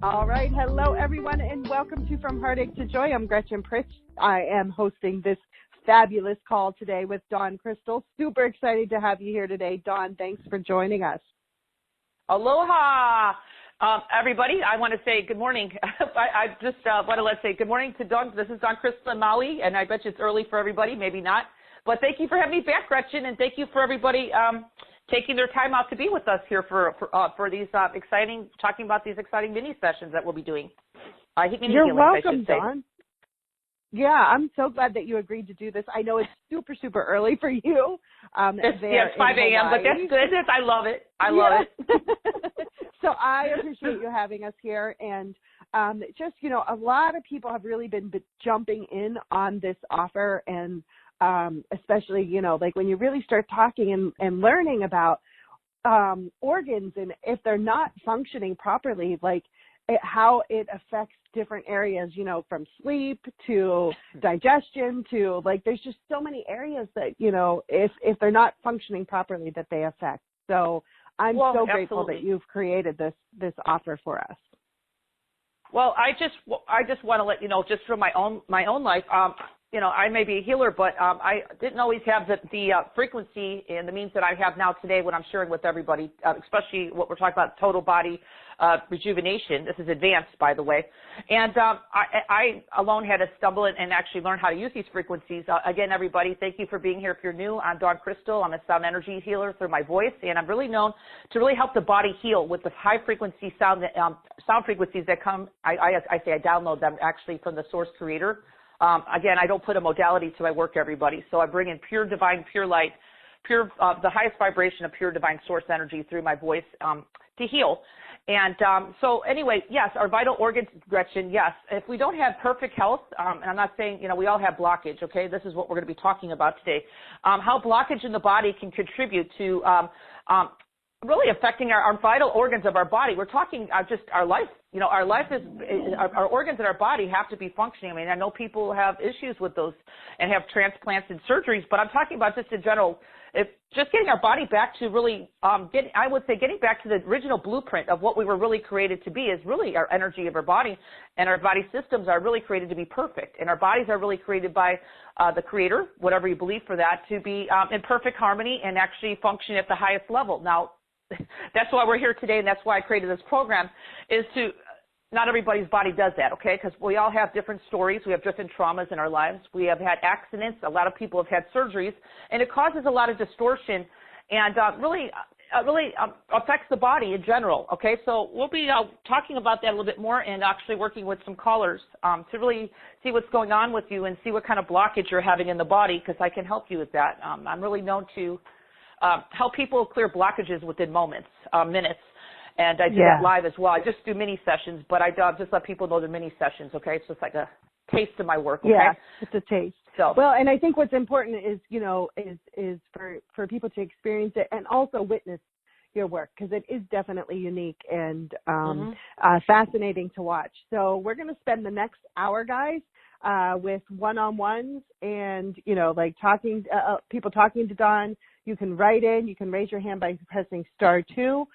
All right. Hello, everyone, and welcome to From Heartache to Joy. I'm Gretchen Pritch. I am hosting this fabulous call today with Dawn Crystal. Super excited to have you here today. Dawn, thanks for joining us. Aloha, everybody. I want to say good morning. I just want to say good morning to Dawn. This is Dawn Crystal in Maui, and I bet you it's early for everybody, maybe not. But thank you for having me back, Gretchen, and thank you for everybody taking their time out to be with us here for these talking about these exciting mini sessions that we'll be doing. You're welcome, Dawn. Yeah, I'm so glad that you agreed to do this. I know it's super, super early for you. It's 5 a.m., but that's good. I love it. I love it. So I appreciate you having us here. And just, a lot of people have really been jumping in on this offer. And especially, like when you really start talking and learning about organs and if they're not functioning properly, how it affects different areas, from sleep to digestion to there's just so many areas that, if they're not functioning properly that they affect. So I'm so grateful that you've created this offer for us. Well, I just want to let you know, just from my own life, I may be a healer, but I didn't always have the frequency and the means that I have now today when I'm sharing with everybody, especially what we're talking about, total body rejuvenation. This is advanced, by the way. And I alone had to stumble and actually learn how to use these frequencies. Again, everybody, thank you for being here. If you're new, I'm Dawn Crystal. I'm a sound energy healer through my voice, and I'm really known to really help the body heal with the high frequency sound frequencies that come. I say I download them actually from the source creator. Again, I don't put a modality to my work, everybody. So I bring in pure divine, pure light, the highest vibration of pure divine source energy through my voice to heal. And so anyway, yes, our vital organs, Gretchen, yes. If we don't have perfect health, and I'm not saying, we all have blockage, okay? This is what we're going to be talking about today. How blockage in the body can contribute to really affecting our vital organs of our body. We're talking just our life. Our life is our organs in our body have to be functioning. I mean, I know people have issues with those and have transplants and surgeries, but I'm talking about just in general, just getting our body back to really, getting back to the original blueprint of what we were really created to be is really our energy of our body, and our body systems are really created to be perfect, and our bodies are really created by the Creator, whatever you believe for that, to be in perfect harmony and actually function at the highest level. Now, that's why we're here today, and that's why I created this program, is to not everybody's body does that, okay? Because we all have different stories. We have different traumas in our lives. We have had accidents. A lot of people have had surgeries, and it causes a lot of distortion and really affects the body in general, okay? So we'll be talking about that a little bit more and actually working with some callers to really see what's going on with you and see what kind of blockage you're having in the body, because I can help you with that. I'm really known to help people clear blockages within minutes. And I do that live as well. I just do mini sessions, but I just let people know they're mini sessions, okay? So it's like a taste of my work, okay? Yeah, it's a taste. So. Well, and I think what's important is, is for people to experience it and also witness your work, because it is definitely unique and fascinating to watch. So we're going to spend the next hour, guys, with one-on-ones and, talking, people talking to Dawn. You can write in. You can raise your hand by pressing *2.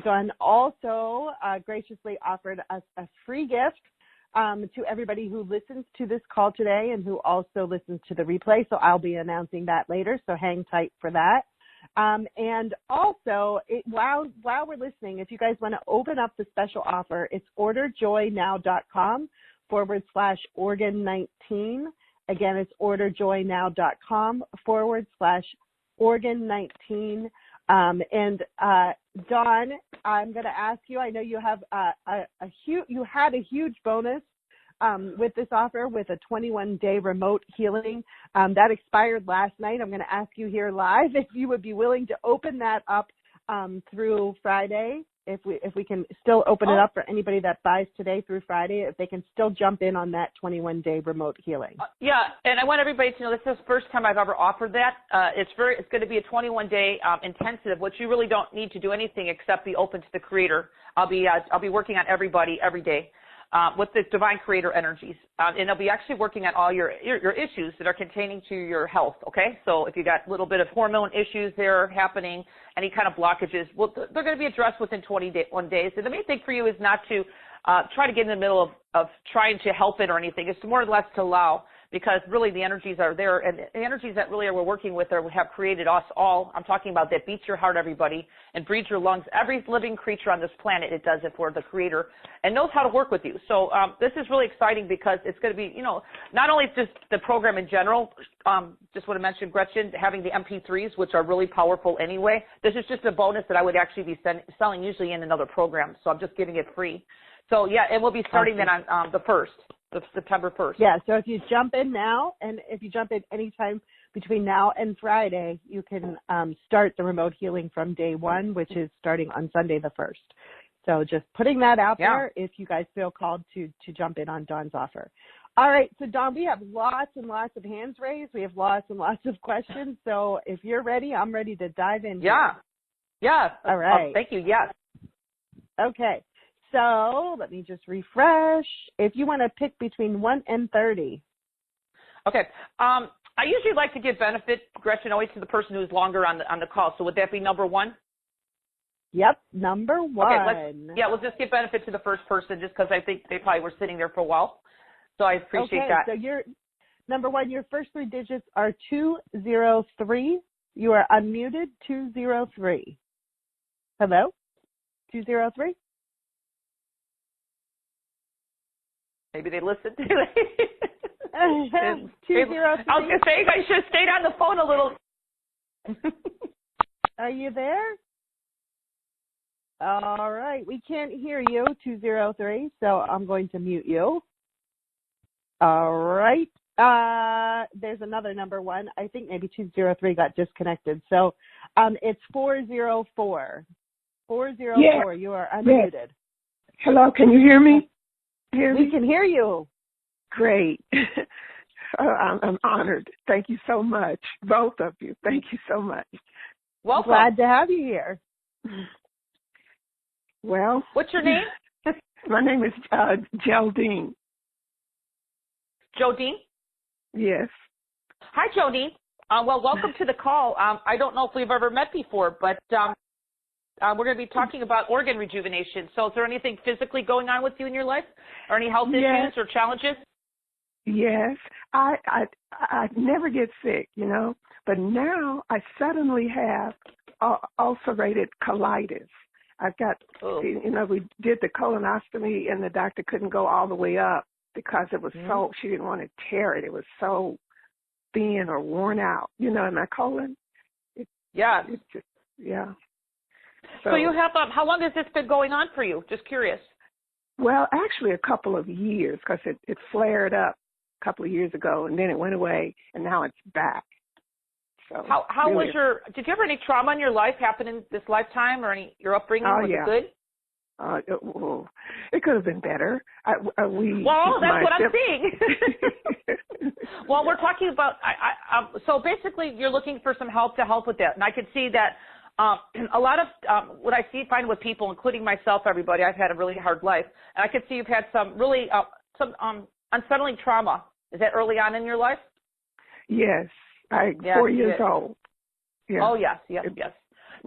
Dawn also graciously offered us a free gift to everybody who listens to this call today and who also listens to the replay. So I'll be announcing that later, so hang tight for that. And also, while we're listening, if you guys want to open up the special offer, it's orderjoynow.com/organ19. Again, it's orderjoynow.com/organ19. And Dawn, I'm going to ask you, I know you have you had a huge bonus with this offer with a 21-day remote healing that expired last night. I'm going to ask you here live if you would be willing to open that up through Friday. If we can still open it up for anybody that buys today through Friday, if they can still jump in on that 21-day remote healing. Yeah, and I want everybody to know this is the first time I've ever offered that. It's going to be a 21-day intensive, which you really don't need to do anything except be open to the Creator. I'll be working on everybody every day. with the divine creator energies. And they'll be actually working on all your issues that are containing to your health, okay? So if you got a little bit of hormone issues there happening, any kind of blockages, well, they're going to be addressed within 21 days. And the main thing for you is not to try to get in the middle of trying to help it or anything. It's more or less to allow, because really the energies are there, and the energies that really we're working with have created us all. I'm talking about that beats your heart, everybody, and breathes your lungs. Every living creature on this planet, it does it for the creator, and knows how to work with you. So this is really exciting, because it's going to be, not only just the program in general, just want to mention, Gretchen, having the MP3s, which are really powerful anyway. This is just a bonus that I would actually be selling usually in another program, so I'm just giving it free. So, yeah, and we'll be starting then on the 1st. September 1st. Yeah, so if you jump in now, and if you jump in anytime between now and Friday, you can start the remote healing from day one, which is starting on Sunday the 1st. So just putting that out there if you guys feel called to jump in on Dawn's offer. All right, so Dawn, we have lots and lots of hands raised. We have lots and lots of questions. So if you're ready, I'm ready to dive in. Yeah. Yeah. All right. Thank you. Yes. Okay. So let me just refresh. If you want to pick between 1 and 30. Okay. I usually like to give benefit, Gretchen, always to the person who's longer on the call. So would that be number 1? Yep, number 1. Okay, we'll just give benefit to the first person, just because I think they probably were sitting there for a while. So I appreciate that. So you're number 1. Your first 3 digits are 203. You are unmuted. 203. Hello, 203. Maybe they listened. 203. I was going to say, I should have stayed on the phone a little. Are you there? All right. We can't hear you, 203, so I'm going to mute you. All right. There's another number 1. I think maybe 203 got disconnected. So it's 404. 404. Yeah. You are unmuted. Yes. Hello. Can you hear me? We can hear you. Great. I'm honored. Thank you so much. Both of you. Thank you so much. Welcome. Glad to have you here. Well. What's your name? My name is Geraldine. Jodine? Yes. Hi, Jodine. Well, welcome to the call. I don't know if we've ever met before, but we're going to be talking about organ rejuvenation. So is there anything physically going on with you in your life, or any health issues or challenges? Yes. I never get sick, but now I suddenly have ulcerated colitis. I've got, we did the colonoscopy, and the doctor couldn't go all the way up because it was she didn't want to tear it. It was so thin or worn out, in my colon. It's just, yeah. So you have, how long has this been going on for you? Just curious. Well, actually a couple of years, because it flared up a couple of years ago, and then it went away, and now it's back. So how really, did you ever any trauma in your life happen in this lifetime, or your upbringing? Was it good? It could have been better. That's what I'm seeing. Well, we're talking about, so basically you're looking for some help to help with that. And I could see that a lot of what I find with people, including myself, everybody, I've had a really hard life. And I could see you've had some really, unsettling trauma. Is that early on in your life? Yes. 4 years old. Yeah. Oh, yes.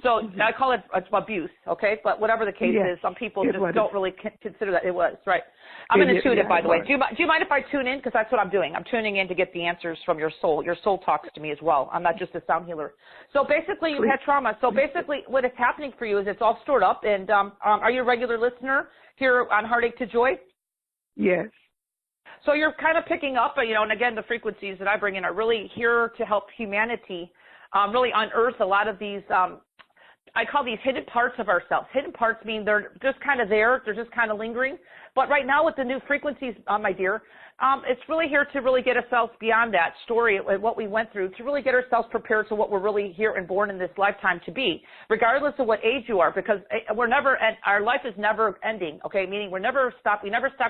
So I call it abuse, okay? But whatever the case is, some people just don't really consider that it was, right? I'm going to tune in, by the way. Do you mind if I tune in? Because that's what I'm doing. I'm tuning in to get the answers from your soul. Your soul talks to me as well. I'm not just a sound healer. So basically, you've had trauma. So basically, what is happening for you is it's all stored up. And are you a regular listener here on Heartache to Joy? Yes. So you're kind of picking up, and again, the frequencies that I bring in are really here to help humanity really unearth a lot of these, I call these hidden parts of ourselves. Hidden parts mean they're just kind of there. They're just kind of lingering. But right now with the new frequencies, my dear, it's really here to really get ourselves beyond that story and what we went through, to really get ourselves prepared to what we're really here and born in this lifetime to be, regardless of what age you are, because our life is never ending, okay? Meaning we never stop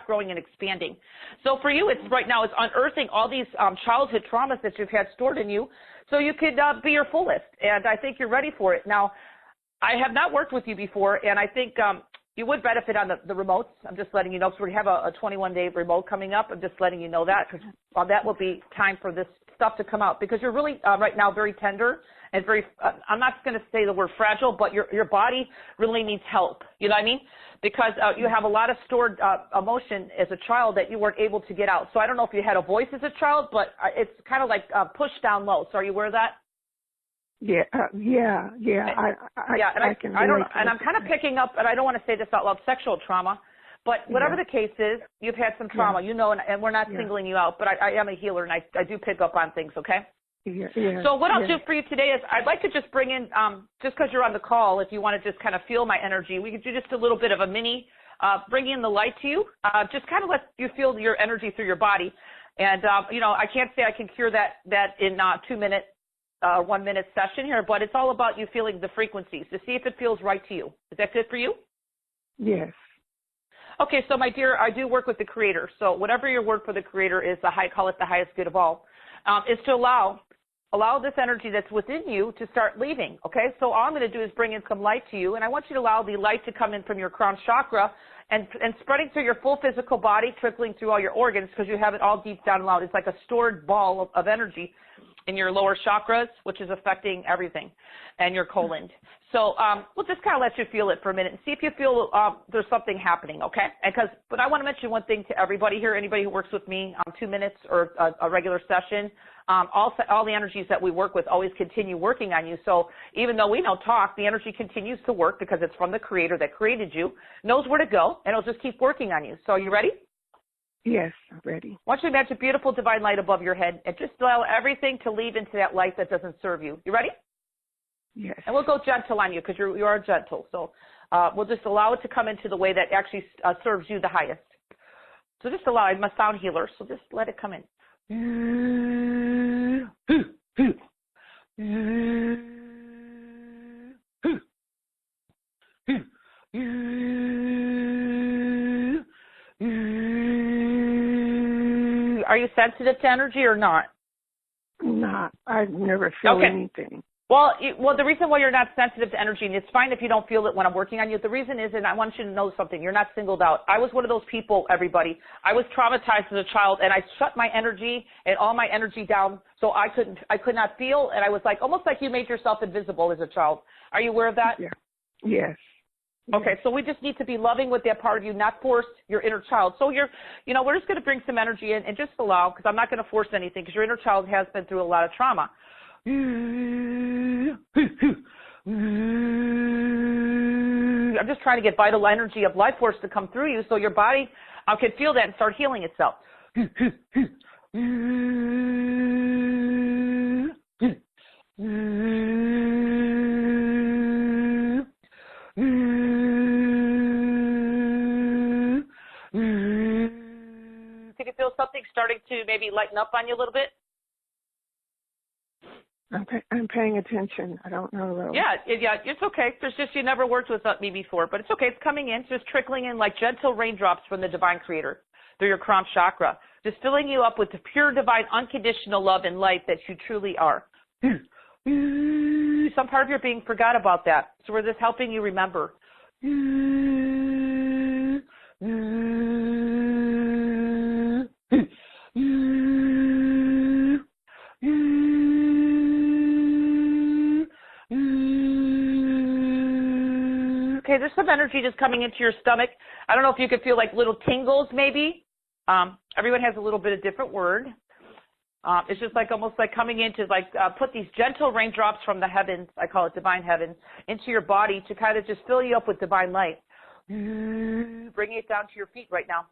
growing and expanding. So for you, it's right now, it's unearthing all these childhood traumas that you've had stored in you so you could be your fullest. And I think you're ready for it. Now, I have not worked with you before, and I think you would benefit on the remotes. I'm just letting you know, because we have a 21-day remote coming up. I'm just letting you know that, because that will be time for this stuff to come out, because you're really right now very tender and very, I'm not going to say the word fragile, but your body really needs help. You know what I mean? Because you have a lot of stored emotion as a child that you weren't able to get out. So I don't know if you had a voice as a child, but it's kind of like pushed down low. So are you aware of that? Yeah, yeah. I can. And I'm kind of picking up, and I don't want to say this out loud, sexual trauma, but whatever the case is, you've had some trauma, you know, and we're not singling you out, but I am a healer, and I do pick up on things, okay? So what I'll do for you today is I'd like to just bring in, just because you're on the call, if you want to just kind of feel my energy, we could do just a little bit of a mini, bring in the light to you, just kind of let you feel your energy through your body. And, you know, I can't say I can cure that in 2-minute, 1-minute session here, but it's all about you feeling the frequencies to see if it feels right to you. Is that good for you? Yes. Okay, so my dear, I do work with the Creator. So whatever your word for the Creator is, call it the highest good of all, is to allow this energy that's within you to start leaving, okay? So all I'm going to do is bring in some light to you, and I want you to allow the light to come in from your crown chakra and spreading through your full physical body, trickling through all your organs, because you have it all deep down and loud. It's like a stored ball of energy in your lower chakras, which is affecting everything, and your colon. So we'll just kind of let you feel it for a minute and see if you feel there's something happening, okay? But I want to mention one thing to everybody here, anybody who works with me, 2 minutes or a regular session, all the energies that we work with always continue working on you. So even though we don't talk, the energy continues to work because it's from the Creator that created you, knows where to go, and it'll just keep working on you. So are you ready? Yes, I'm ready. I want you to imagine a beautiful divine light above your head and just allow everything to leave into that light that doesn't serve you. You ready? Yes. And we'll go gentle on you because you are gentle. So we'll just allow it to come into the way that actually serves you the highest. So just allow it. I'm a sound healer, so just let it come in. Are you sensitive to energy or not? Not. I never feel anything. Well, the reason why you're not sensitive to energy, and it's fine if you don't feel it when I'm working on you, the reason is, and I want you to know something, you're not singled out. I was one of those people, everybody. I was traumatized as a child, and I shut my energy and all my energy down so I could not feel, and I was like, almost like you made yourself invisible as a child. Are you aware of that? Yeah. Yes. Okay, so we just need to be loving with that part of you, not force your inner child. So we're just going to bring some energy in and just allow, because I'm not going to force anything, because your inner child has been through a lot of trauma. I'm just trying to get vital energy of life force to come through you so your body can feel that and start healing itself. Can you feel something starting to maybe lighten up on you a little bit? I'm paying attention. I don't know though. Yeah, it's okay. There's just, you never worked with me before, but it's okay. It's coming in, just trickling in like gentle raindrops from the Divine Creator through your crown chakra, just filling you up with the pure, divine, unconditional love and light that you truly are. Some part of your being forgot about that, so we're just helping you remember. Okay, there's some energy just coming into your stomach. I don't know if you could feel like little tingles maybe. Everyone has a little bit of different word. It's just like almost like coming in to put these gentle raindrops from the heavens, I call it divine heaven, into your body to kind of just fill you up with divine light. Bringing it down to your feet right now.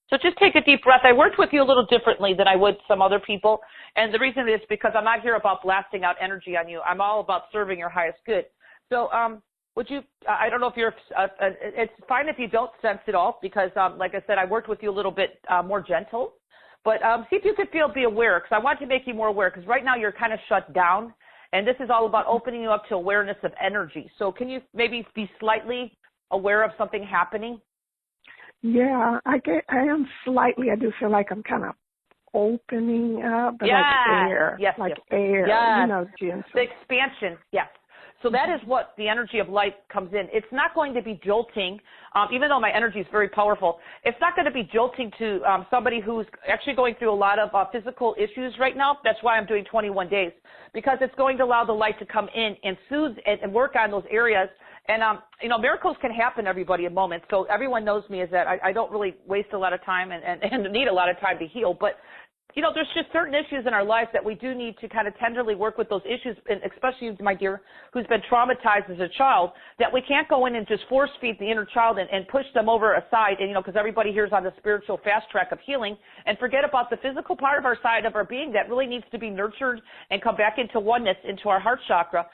So just take a deep breath. I worked with you a little differently than I would some other people. And the reason is because I'm not here about blasting out energy on you. I'm all about serving your highest good. So would you, I don't know if you're, it's fine if you don't sense it all because, like I said, I worked with you a little bit more gentle. But see if you could be aware, because I want to make you more aware, because right now you're kind of shut down And this is all about opening you up to awareness of energy. So can you maybe be slightly aware of something happening? Yeah, I am slightly. I do feel like I'm kind of opening up, but yes. like air, yes, like yes. air. Yes. You know, gentle. The expansion, yes. So that is what the energy of light comes in. It's not going to be jolting, even though my energy is very powerful. It's not going to be jolting to somebody who's actually going through a lot of physical issues right now. That's why I'm doing 21 days, because it's going to allow the light to come in and soothe and work on those areas. And, you know, miracles can happen, everybody, in moments. So everyone knows me is that I don't really waste a lot of time and need a lot of time to heal. But, you know, there's just certain issues in our lives that we do need to kind of tenderly work with those issues, and especially my dear, who's been traumatized as a child, that we can't go in and just force feed the inner child and push them over aside, and, you know, because everybody here's on the spiritual fast track of healing, and forget about the physical part of our side of our being that really needs to be nurtured and come back into oneness, into our heart chakra.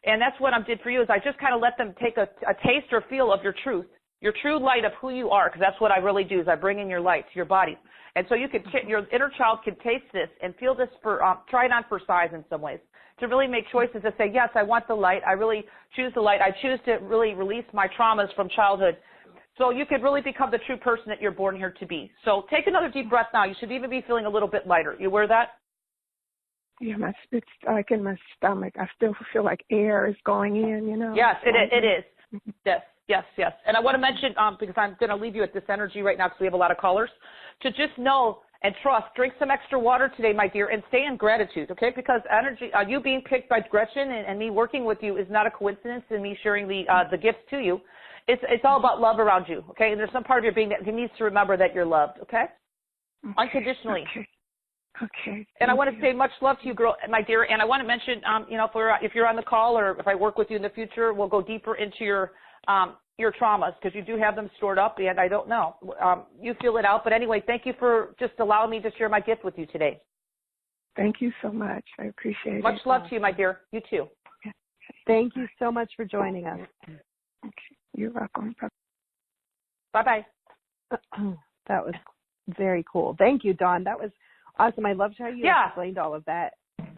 And that's what I did for you, is I just kind of let them take a taste or feel of your truth, your true light of who you are, because that's what I really do, is I bring in your light to your body. And so you could, your inner child can taste this and feel this for, try it on for size in some ways, to really make choices to say, yes, I want the light. I really choose the light. I choose to really release my traumas from childhood. So you could really become the true person that you're born here to be. So take another deep breath now. You should even be feeling a little bit lighter. You aware of that? Yeah, it's like in my stomach. I still feel like air is going in, you know. Yes, it is. Yes, yes, yes. And I want to mention, because I'm going to leave you at this energy right now because we have a lot of callers, to just know and trust, drink some extra water today, my dear, and stay in gratitude, okay? Because energy, you being picked by Gretchen and me working with you is not a coincidence, and me sharing the gifts to you. It's all about love around you, okay? And there's some part of your being that needs to remember that you're loved, okay? Unconditionally. Okay. And I want to say much love to you, girl, my dear. And I want to mention, you know, if you're on the call or if I work with you in the future, we'll go deeper into your traumas, because you do have them stored up, and I don't know. You feel it out. But anyway, thank you for just allowing me to share my gift with you today. Thank you so much. I appreciate it. Much love to you, my dear. You too. Okay. Thank you so much for joining us. Okay. You're welcome. Bye-bye. That was very cool. Thank you, Dawn. That was awesome. I loved how you explained all of that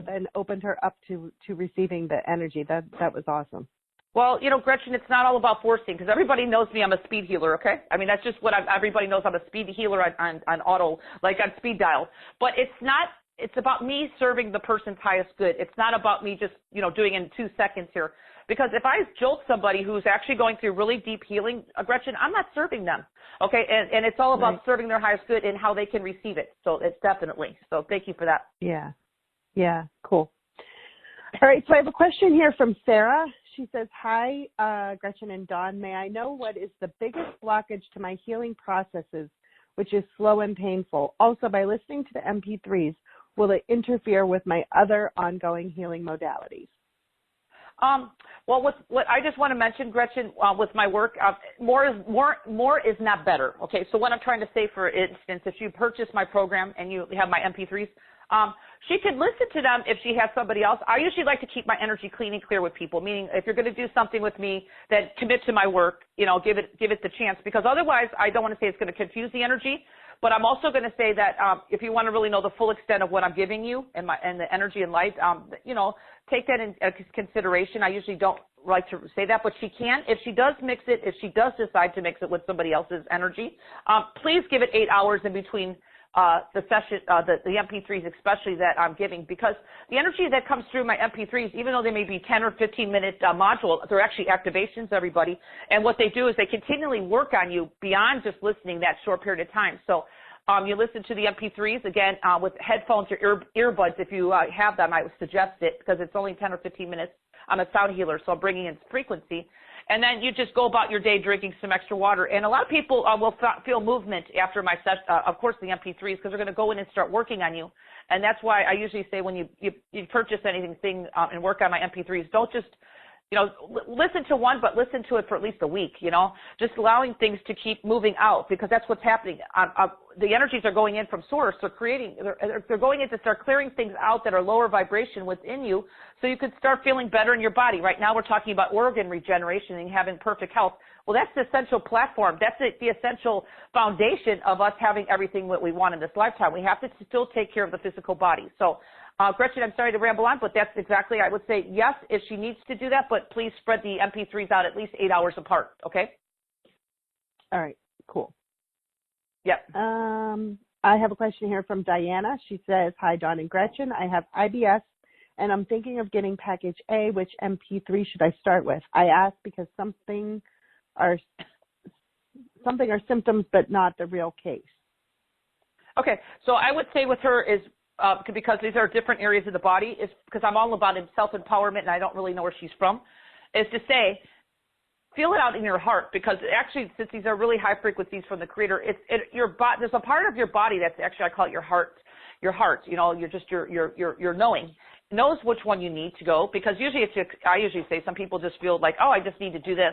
and opened her up to receiving the energy. That was awesome. Well, you know, Gretchen, it's not all about forcing, because everybody knows me. I'm a speed healer, okay? I mean, that's just what everybody knows. I'm a speed healer on auto, like on speed dial. But it's not. It's about me serving the person's highest good. It's not about me just, you know, doing it in 2 seconds here. Because if I jolt somebody who's actually going through really deep healing, Gretchen, I'm not serving them, okay? And it's all about serving their highest good and how they can receive it. So it's definitely. So thank you for that. Yeah, cool. All right, so I have a question here from Sarah. She says, hi, Gretchen and Dawn. May I know what is the biggest blockage to my healing processes, which is slow and painful? Also, by listening to the MP3s, will it interfere with my other ongoing healing modalities? Well, what I just want to mention, Gretchen, with my work, more is not better. Okay, so what I'm trying to say, for instance, if you purchase my program and you have my MP3s, she can listen to them if she has somebody else. I usually like to keep my energy clean and clear with people, meaning if you're going to do something with me, then commit to my work, you know, give it the chance, because otherwise I don't want to say it's going to confuse the energy. But I'm also going to say that if you want to really know the full extent of what I'm giving you and the energy and light, you know, take that in consideration. I usually don't like to say that, but she can. If she does mix it, if she does decide to mix it with somebody else's energy, please give it 8 hours in between the session, the MP3s especially that I'm giving, because the energy that comes through my MP3s, even though they may be 10 or 15-minute module, they're actually activations, everybody. And what they do is they continually work on you beyond just listening that short period of time. So you listen to the MP3s, again, with headphones or earbuds. If you have them, I would suggest it, because it's only 10 or 15 minutes. I'm a sound healer, so I'm bringing in frequency. And then you just go about your day drinking some extra water. And a lot of people will feel movement after my session, of course, the MP3s, because they're going to go in and start working on you. And that's why I usually say when you purchase anything and work on my MP3s, don't just, you know, listen to one, but listen to it for at least a week, you know, just allowing things to keep moving out, because that's what's happening. The energies are going in from source. They're going in to start clearing things out that are lower vibration within you, so you could start feeling better in your body. Right now we're talking about organ regeneration and having perfect health. Well, that's the essential platform. That's the essential foundation of us having everything that we want in this lifetime. We have to still take care of the physical body. So Gretchen, I'm sorry to ramble on, but that's exactly, I would say yes if she needs to do that, but please spread the MP3s out at least 8 hours apart, okay? All right, cool. Yep. I have a question here from Diana. She says, hi, Dawn and Gretchen. I have IBS, and I'm thinking of getting package A. Which MP3 should I start with? I ask because something are symptoms, but not the real case. Okay, so I would say with her is, because these are different areas of the body, is because I'm all about self-empowerment and I don't really know where she's from, is to say, feel it out in your heart, because actually, since these are really high frequencies from the Creator, there's a part of your body that's actually, I call it your heart, you know, your knowing, knows which one you need to go, because usually I usually say some people just feel like, oh, I just need to do this.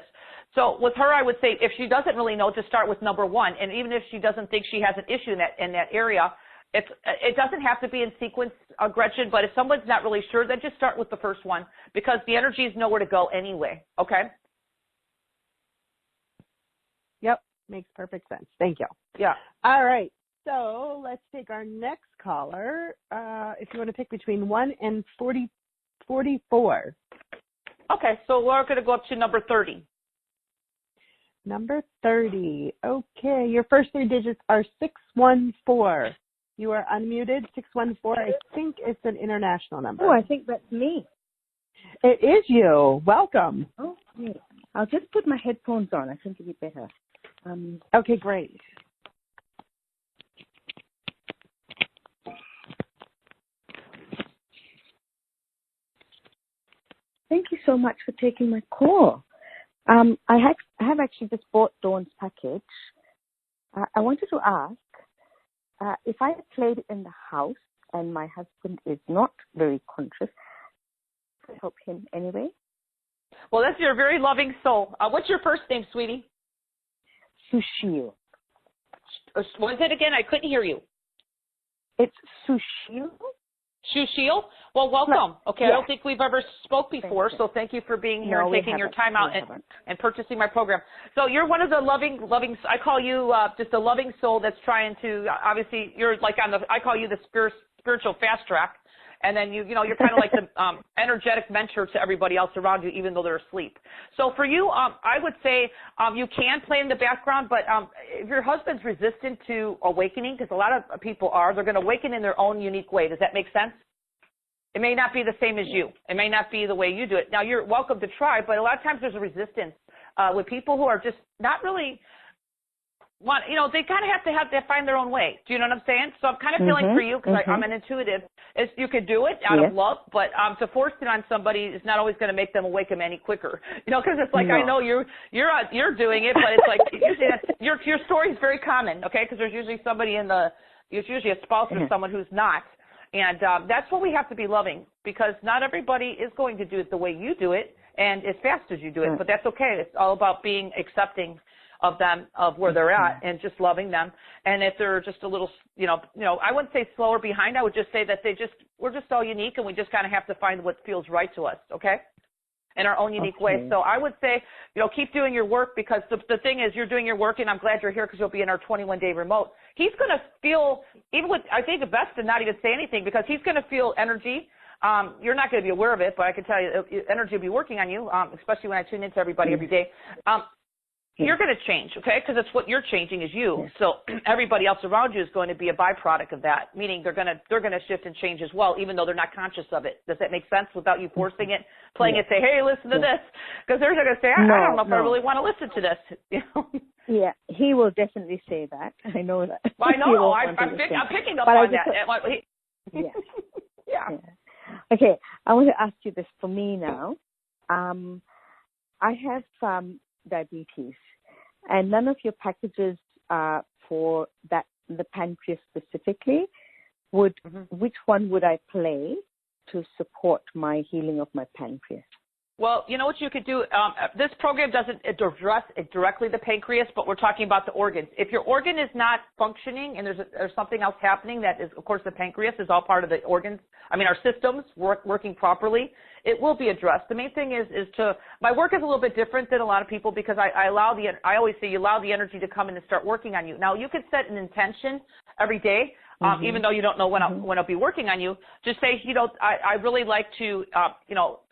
So with her, I would say if she doesn't really know, to start with number one, and even if she doesn't think she has an issue in that area, it doesn't have to be in sequence, Gretchen, but if someone's not really sure, then just start with the first one, because the energies know where to go anyway, okay? Yep, makes perfect sense. Thank you. Yeah. All right, so let's take our next caller. If you want to pick between 1 and 44. Okay, so we're going to go up to number 30. Number 30. Okay, your first 3 digits are 614. You are unmuted, 614. I think it's an international number. Oh, I think that's me. It is you. Welcome. Oh, great. I'll just put my headphones on. I think it'll be better. Okay, great. Thank you so much for taking my call. I have actually just bought Dawn's package. I wanted to ask, if I played it in the house and my husband is not very conscious, could I help him anyway? Well, that's your very loving soul. What's your first name, sweetie? Sushil. What is it again? I couldn't hear you. It's Sushil. Shushil? Well, welcome. Okay, yeah. I don't think we've ever spoke before, so thank you for being here and taking your time out and purchasing my program. So you're one of the loving, I call you just a loving soul that's trying to, obviously, you're like I call you the spiritual fast track. And then, you're kind of like the energetic mentor to everybody else around you, even though they're asleep. So for you, I would say you can play in the background, but if your husband's resistant to awakening, because a lot of people they're going to awaken in their own unique way. Does that make sense? It may not be the same as you. It may not be the way you do it. Now, you're welcome to try, but a lot of times there's a resistance with people who are just not really they kind of have to find their own way. Do you know what I'm saying? So I'm kind of feeling for you, because I'm an intuitive. You could do it out of love, but to force it on somebody is not always going to make them awake them any quicker. Because it's like, I know you're doing it, but it's like usually your story is very common, okay? Because there's usually there's usually a spouse or someone who's not. And that's what we have to be loving, because not everybody is going to do it the way you do it and as fast as you do it, but that's okay. It's all about being accepting of them, of where they're at, and just loving them. And if they're just a little, I wouldn't say slower behind. I would just say that we're just all unique, and we just kind of have to find what feels right to us, okay? In our own unique way. So I would say, keep doing your work, because the thing is, you're doing your work, and I'm glad you're here, because you'll be in our 21-day remote. He's going to feel, I think the best to not even say anything, because he's going to feel energy. You're not going to be aware of it, but I can tell you, energy will be working on you, especially when I tune into everybody every day. You're going to change, okay? Because it's what you're changing is you. So everybody else around you is going to be a byproduct of that, meaning they're going to shift and change as well, even though they're not conscious of it. Does that make sense without you forcing it, playing it, say, hey, listen to this? Because they're going to say, I don't know if I really want to listen to this. Yeah, he will definitely say that. I know that. Well, I know. I'm picking up on that. Yeah. Okay, I want to ask you this for me now. I have diabetes, and none of your packages for that, the pancreas specifically, which one would I play to support my healing of my pancreas? Well, you know what you could do? This program doesn't address directly the pancreas, but we're talking about the organs. If your organ is not functioning and there's something else happening, that is, of course, the pancreas is all part of the organs. Our systems working properly. It will be addressed. The main thing is my work is a little bit different than a lot of people, because I always say you allow the energy to come in and start working on you. Now, you could set an intention every day even though you don't know when I'll be working on you. Just say, I really like to,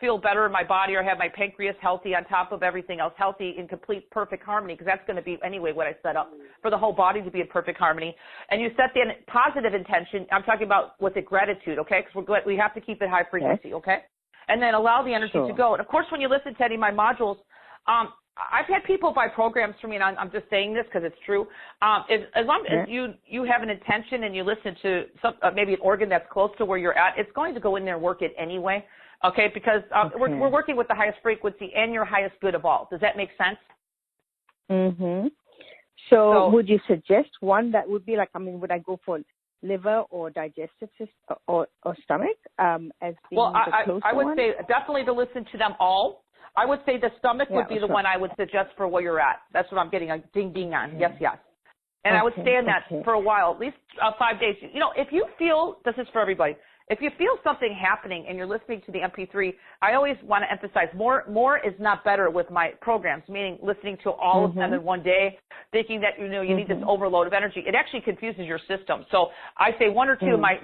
feel better in my body, or have my pancreas healthy on top of everything else healthy, in complete perfect harmony, because that's going to be anyway what I set up for the whole body to be in perfect harmony. And you set the positive intention. I'm talking about with the gratitude, okay? Because we have to keep it high frequency, okay? And then allow the energy to go. And of course, when you listen to any of my modules, I've had people buy programs for me, and I'm just saying this because it's true. As long as you have an intention and you listen to maybe an organ that's close to where you're at, it's going to go in there and work it anyway, okay? Because we're working with the highest frequency and your highest good of all. Does that make sense? So would you suggest one that would be like, would I go for liver or digestive system or stomach as being the closer I would one? say definitely to listen to them all. I would say the stomach would be the one I would suggest for where you're at. That's what I'm getting a ding on. Yes. And I would stay in that for a while, at least 5 days. If you feel, this is for everybody, if you feel something happening and you're listening to the MP3, I always want to emphasize more is not better with my programs, meaning listening to all of them in one day, thinking that, you need this overload of energy. It actually confuses your system. So I say 1 or 2 of my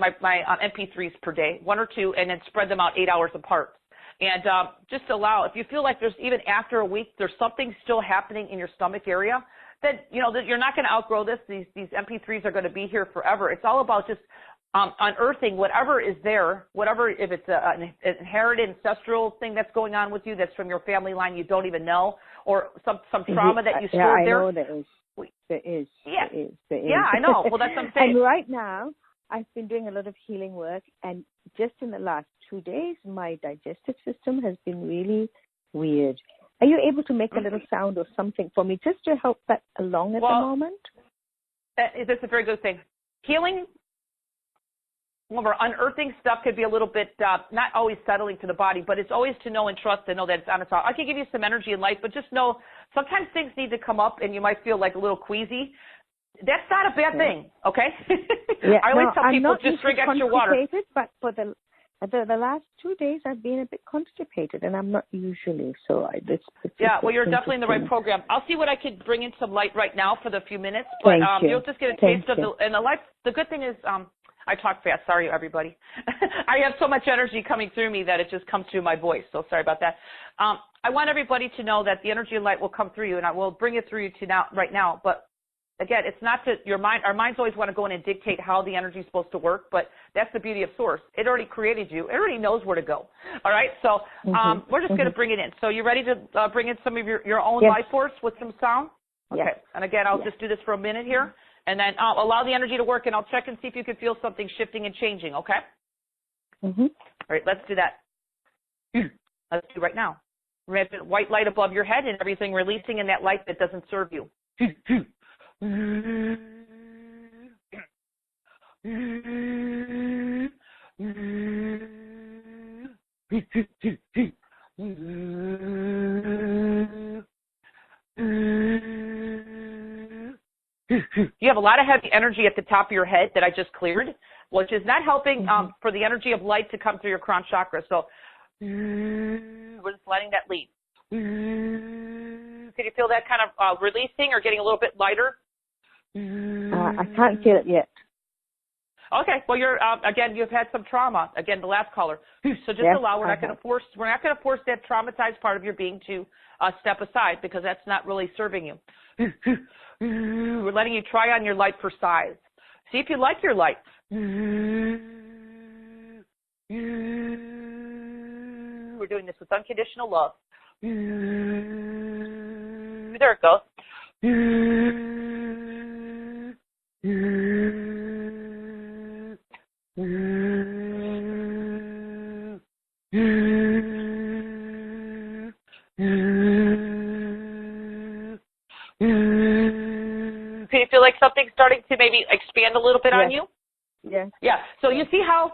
MP3s per day, 1 or 2, and then spread them out 8 hours apart. And just allow, if you feel like there's, even after a week, there's something still happening in your stomach area, then, that you're not going to outgrow this. These MP3s are going to be here forever. It's all about just unearthing whatever is there, whatever, if it's an inherited ancestral thing that's going on with you that's from your family line you don't even know, or some trauma that you stored there. I know there is. Yeah, I know. Well, that's what I'm saying. And right now, I've been doing a lot of healing work, and just in the last 2 days, my digestive system has been really weird. Are you able to make a little sound or something for me just to help that along at the moment? That's a very good thing. Healing, unearthing stuff could be a little bit, not always settling to the body, but it's always to know and trust and know that it's on its own. I can give you some energy and light, but just know sometimes things need to come up and you might feel like a little queasy. That's not a bad thing, okay? I always tell people just drink extra water. But for the last 2 days, I've been a bit constipated, and I'm not usually. So well, you're definitely in the right program. I'll see what I could bring in some light right now for the few minutes, but you'll just get a taste of the light. The good thing is, I talk fast. Sorry, everybody. I have so much energy coming through me that it just comes through my voice. So sorry about that. I want everybody to know that the energy and light will come through you, and I will bring it through you right now. But again, it's not to your mind. Our minds always want to go in and dictate how the energy is supposed to work, but that's the beauty of Source. It already created you. It already knows where to go. All right? So we're just going to bring it in. So you ready to bring in some of your own life force with some sound? Okay. Yes. And again, I'll just do this for a minute here, and then I'll allow the energy to work, and I'll check and see if you can feel something shifting and changing, okay? All right, let's do that. Let's do it right now. We're going to have white light above your head and everything releasing in that light that doesn't serve you. You have a lot of heavy energy at the top of your head that I just cleared, which is not helping for the energy of light to come through your crown chakra. So we're just letting that lead. Can you feel that kind of releasing or getting a little bit lighter? I can't feel it yet. Okay. Well, you're again. You've had some trauma. Again, the last caller. So just allow. We're not going to force. We're not going to force that traumatized part of your being to step aside, because that's not really serving you. We're letting you try on your light for size. See if you like your light. We're doing this with unconditional love. There it goes. Can you feel like something's starting to maybe expand a little bit on you? Yes. Yeah. So you see how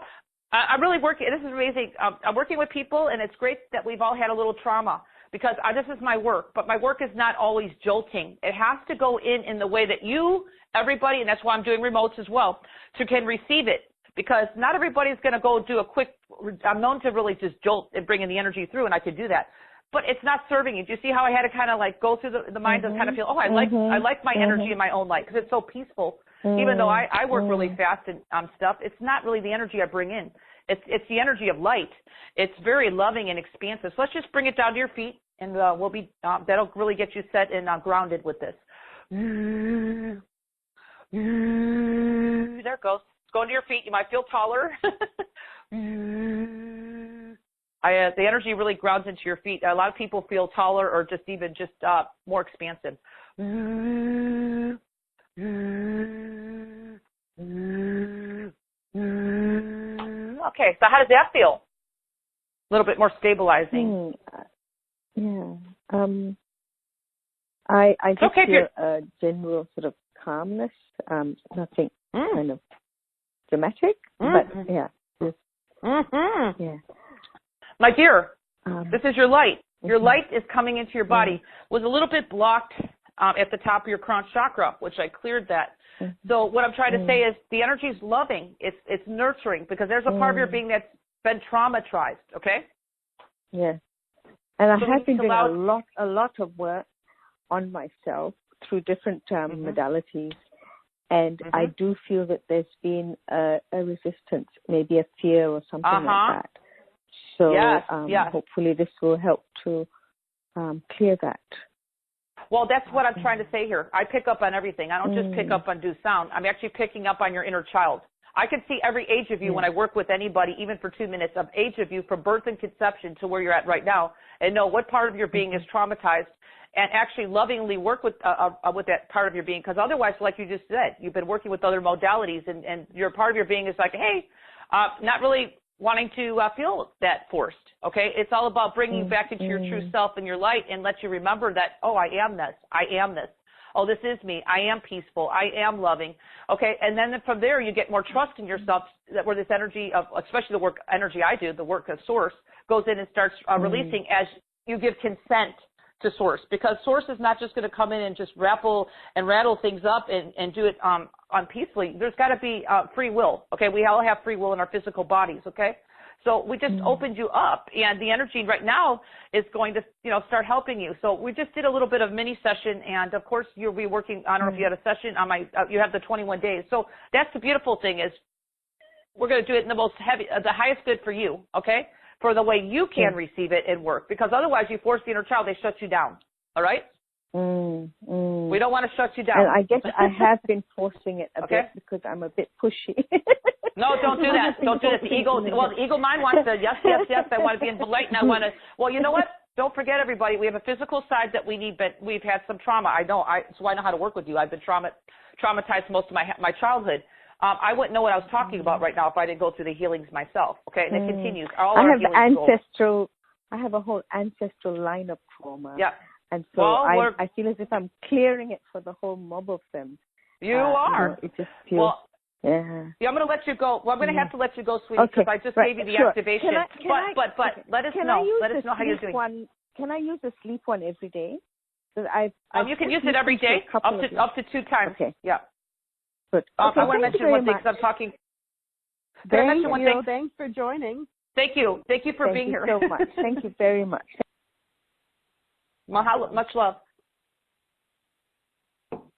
I'm really working. This is amazing. I'm working with people, and it's great that we've all had a little trauma, because this is my work. But my work is not always jolting. It has to go in the way that you, everybody, and that's why I'm doing remotes as well, can receive it. Because not everybody's going to go do a quick, I'm known to really just jolt and bring in the energy through, and I could do that. but it's not serving you. Do you see how I had to kind of like go through the mind and kind of feel, oh, I like my energy in my own light because it's so peaceful. Even though I work really fast and stuff, it's not really the energy I bring in. It's the energy of light. It's very loving and expansive. So let's just bring it down to your feet, and we'll be that'll really get you set and grounded with this. There it goes. It's going to your feet. You might feel taller. The energy really grounds into your feet. A lot of people feel taller or just more expansive. Okay, so how does that feel? A little bit more stabilizing. I just feel a general sort of calmness, nothing kind of dramatic, but yeah. Yeah. My dear, this is your light. Your light is coming into your body. Was a little bit blocked at the top of your crown chakra, which I cleared that. So what I'm trying to say is the energy is loving. It's nurturing because there's a part of your being that's been traumatized. Okay. Yeah. And so I have been doing a lot of work on myself through different modalities, and I do feel that there's been a resistance, maybe a fear or something like that. So hopefully this will help to clear that. Well, that's what I'm trying to say here. I pick up on everything. I don't just pick up on do sound. I'm actually picking up on your inner child. I can see every age of you when I work with anybody, even for 2 minutes, of age of you from birth and conception to where you're at right now, and know what part of your being is traumatized, and actually lovingly work with that part of your being. Because otherwise, like you just said, you've been working with other modalities, and your part of your being is like, hey, not really wanting to feel that forced, okay? It's all about bringing you back into your true self and your light and let you remember that, oh, I am this. I am this. Oh, this is me. I am peaceful. I am loving, okay? And then from there, you get more trust in yourself that where this energy of, especially the work energy I do, the work of Source, goes in and starts releasing as you give consent to Source, because Source is not just going to come in and just rattle things up and do it unpeacefully. There's got to be free will, okay? We all have free will in our physical bodies, okay? So we just opened you up, and the energy right now is going to, start helping you. So we just did a little bit of mini session, and of course you'll be working. I don't know if you had a session on you have the 21 days. So that's the beautiful thing is we're going to do it in the the highest good for you, okay? For the way you can receive it and work, because otherwise you force the inner child, they shut you down. All right? We don't want to shut you down. And I guess I have been forcing it a bit because I'm a bit pushy. No, don't do that. Don't do that. The ego mind wants to, yes, I want to be in light, and I want to, well, you know what? Don't forget, everybody, we have a physical side that we need, but we've had some trauma. So I know how to work with you. I've been traumatized most of my childhood. I wouldn't know what I was talking about right now if I didn't go through the healings myself. Okay, and it continues. I have a whole ancestral line of trauma. Yeah. And so I feel as if I'm clearing it for the whole mob of them. You are. It just feels. Yeah, I'm going to let you go. Well, I'm going to have to let you go, sweetie, because I just gave you the activation. But let us know. Let us know how you're doing. Can I use the sleep one every day? You can use it every day, up to 2 times. Okay. Yeah. Good. I want to mention one thing because I'm talking. Thanks for joining. Thank you. Thank you for being here. Thank you so much. Thank you very much. Mahalo, much love.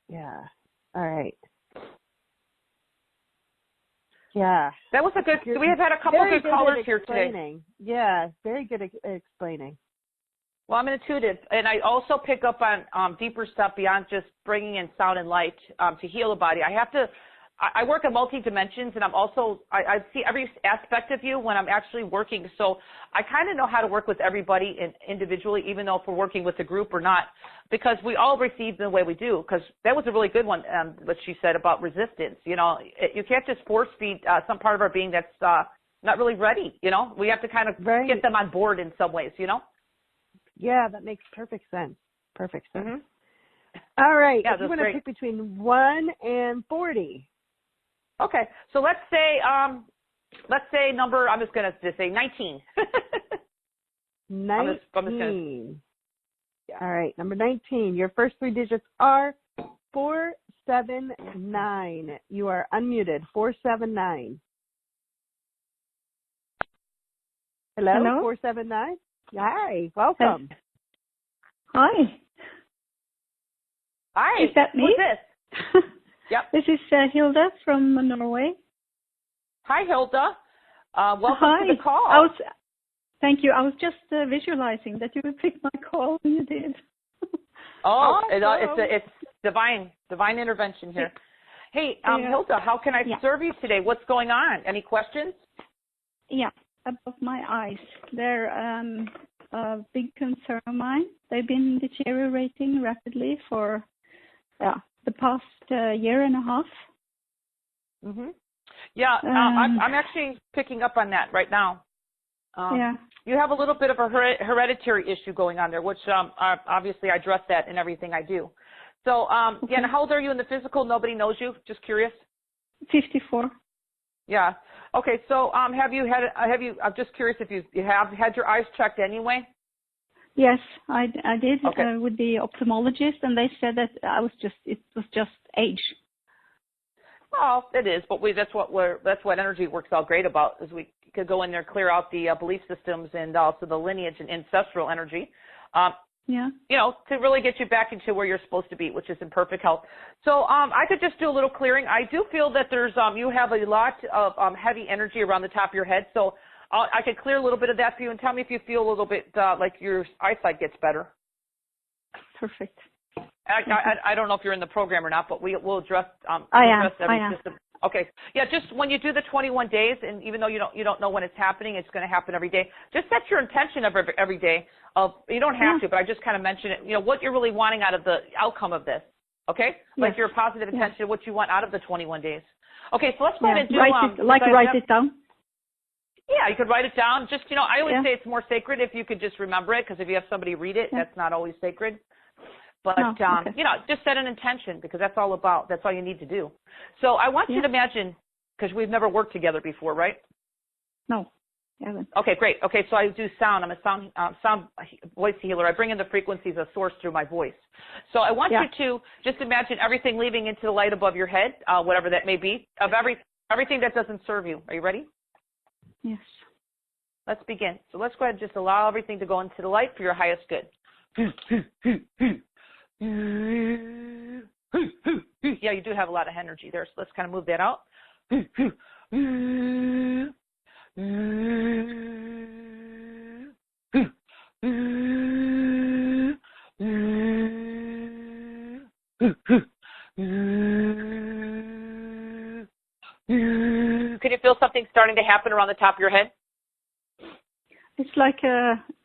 Yeah. All right. Yeah. That was a good. We have had a couple good callers here today. Yeah, very good at explaining. Well, I'm intuitive, and I also pick up on deeper stuff beyond just bringing in sound and light to heal the body. I work in multi-dimensions, and I see every aspect of you when I'm actually working. So I kind of know how to work with everybody individually, even though if we're working with a group or not, because we all receive the way we do. Because that was a really good one, what she said about resistance. You can't just force feed some part of our being that's not really ready. We have to kind of get them on board in some ways. Yeah, that makes perfect sense. Perfect sense. Mm-hmm. All right. Yeah, if you want to pick between 1 and 40. Okay. So let's say number, I'm just going to say 19. 19. All right. Number 19. Your first 3 digits are 479. You are unmuted. 479. Hello? 479. Hi, welcome. Hi. Hi. Is that me? Who's this? Yep. This is Hilda from Norway. Hi, Hilda. Welcome Hi. to the call. Thank you. I was just visualizing that you would pick my call when you did. It's divine intervention here. Hey, Hilda, how can I serve you today? What's going on? Any questions? Yeah, above my eyes. They're a big concern of mine. They've been deteriorating rapidly for the past year and a half. Mm-hmm. Yeah, I'm actually picking up on that right now. You have a little bit of a hereditary issue going on there, which obviously I address that in everything I do. So, and how old are you in the physical? Nobody knows you. Just curious. 54. Yeah. Okay. So, I'm just curious if you have had your eyes checked anyway. Yes, I did with the ophthalmologist, and they said that it was just age. Well, it is, but that's what energy works out great about, is we could go in there, clear out the belief systems and also the lineage and ancestral energy. To really get you back into where you're supposed to be, which is in perfect health. So I could just do a little clearing. I do feel that there's you have a lot of heavy energy around the top of your head. So I could clear a little bit of that for you, and tell me if you feel a little bit like your eyesight gets better. Perfect. I don't know if you're in the program or not, but we'll address. I am. System. Okay. Yeah. Just when you do the 21 days, and even though you don't know when it's happening, it's going to happen every day. Just set your intention of every day. You don't have to, but I just kind of mention it. What you're really wanting out of the outcome of this. Okay. Like your positive intention of what you want out of the 21 days. Okay. So let's go ahead and do write it down. Yeah, you could write it down. Just I always say it's more sacred if you could just remember it, because if you have somebody read it, that's not always sacred. But, just set an intention, because that's all you need to do. So I want you to imagine, because we've never worked together before, right? No, I haven't. Okay, great. Okay, so I do sound. I'm a sound voice healer. I bring in the frequencies of source through my voice. So I want you to just imagine everything leaving into the light above your head, whatever that may be, of everything that doesn't serve you. Are you ready? Yes. Let's begin. So let's go ahead and just allow everything to go into the light for your highest good. Yeah, you do have a lot of energy there, so let's kind of move that out. Can you feel something starting to happen around the top of your head? It's like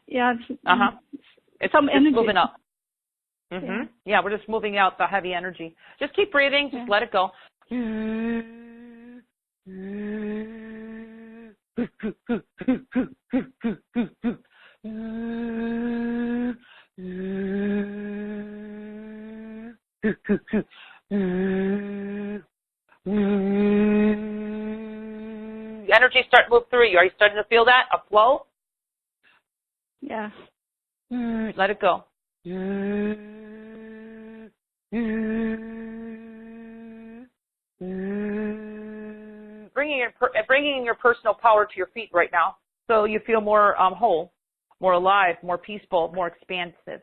It's some energy moving up. Mm-hmm. Yeah, we're just moving out the heavy energy. Just keep breathing. Just let it go. Energy start to move through you. Are you starting to feel that? A flow? Yeah. Let it go. Bringing your personal power to your feet right now, so you feel more whole, more alive, more peaceful, more expansive.